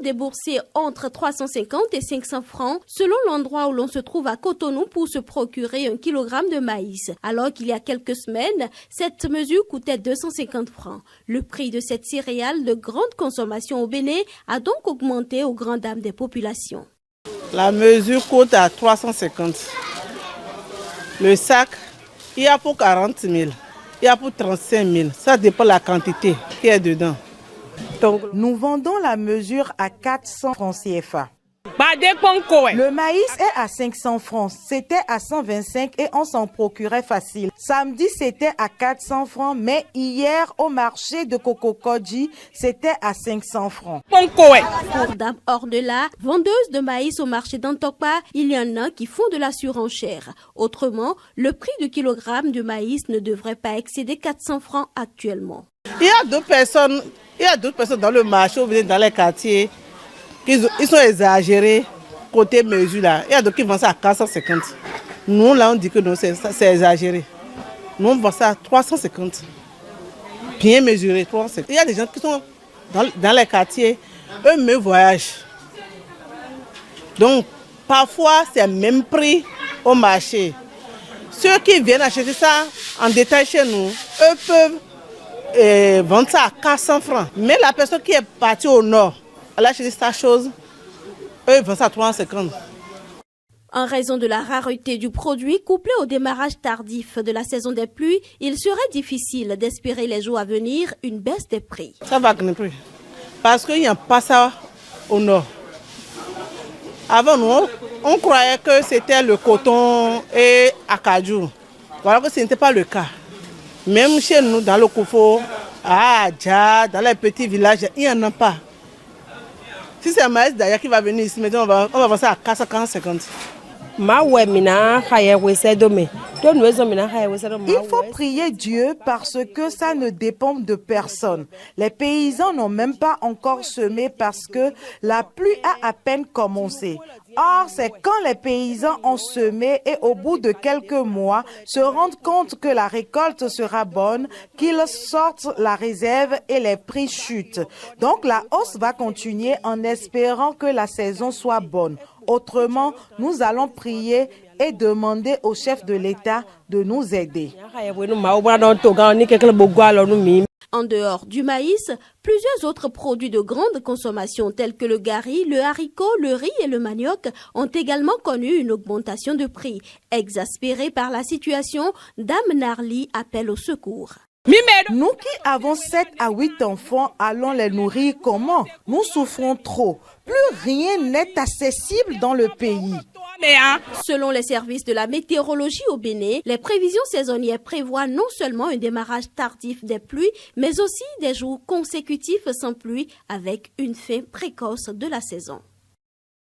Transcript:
débourser entre 350 et 500 francs selon l'endroit où l'on se trouve à Cotonou pour se procurer 1 kilogramme de maïs. Alors qu'il y a quelques semaines, cette mesure coûtait 250 francs. Le prix de cette céréale de grande consommation au Bénin a donc augmenté aux grandes dames des populations. La mesure coûte à 350. Le sac, il y a pour 40 000, il y a pour 35 000. Ça dépend de la quantité qui est dedans. Donc, nous vendons la mesure à 400 francs CFA. Le maïs est à 500 francs, c'était à 125 et on s'en procurait facile. Samedi, c'était à 400 francs, mais hier, au marché de Kokokodji, c'était à 500 francs. Pour Dame Ornella, vendeuse de maïs au marché d'Antokpa, il y en a qui font de la surenchère. Autrement, le prix du kilogramme de maïs ne devrait pas excéder 400 francs actuellement. Il y a d'autres personnes dans le marché ou dans les quartiers. Ils sont exagérés côté mesure là. Il y a d'autres qui vendent ça à 450. Nous là on dit que non, c'est exagéré. Nous on vend ça à 350. Bien mesuré, 350. Il y a des gens qui sont dans les quartiers, eux-mêmes voyagent. Donc parfois c'est le même prix au marché. Ceux qui viennent acheter ça en détail chez nous, eux peuvent vendre ça à 400 francs. Mais la personne qui est partie au nord, elle a acheté sa chose, eux ils vendent ça à 350. En raison de la rareté du produit, couplé au démarrage tardif de la saison des pluies, il serait difficile d'espérer les jours à venir une baisse des prix. Ça va grimper, parce qu'il n'y a pas ça au nord. Avant nous, on croyait que c'était le coton et Akadjou. Voilà que ce n'était pas le cas. Même chez nous, dans le Koufo, à Adja, dans les petits villages, il n'y en a pas. Si c'est un maïs d'ailleurs qui va venir ici, maintenant on va vendre ça à 450. Il faut prier Dieu parce que ça ne dépend de personne. Les paysans n'ont même pas encore semé parce que la pluie a à peine commencé. Or, c'est quand les paysans ont semé et au bout de quelques mois se rendent compte que la récolte sera bonne, qu'ils sortent la réserve et les prix chutent. Donc, la hausse va continuer en espérant que la saison soit bonne. Autrement, nous allons prier et demander au chef de l'État de nous aider. En dehors du maïs, plusieurs autres produits de grande consommation tels que le gari, le haricot, le riz et le manioc ont également connu une augmentation de prix. Exaspérée par la situation, Dame Narli appelle au secours. Nous qui avons 7 à 8 enfants, allons les nourrir comment? Nous souffrons trop. Plus rien n'est accessible dans le pays. Selon les services de la météorologie au Bénin, les prévisions saisonnières prévoient non seulement un démarrage tardif des pluies, mais aussi des jours consécutifs sans pluie avec une fin précoce de la saison.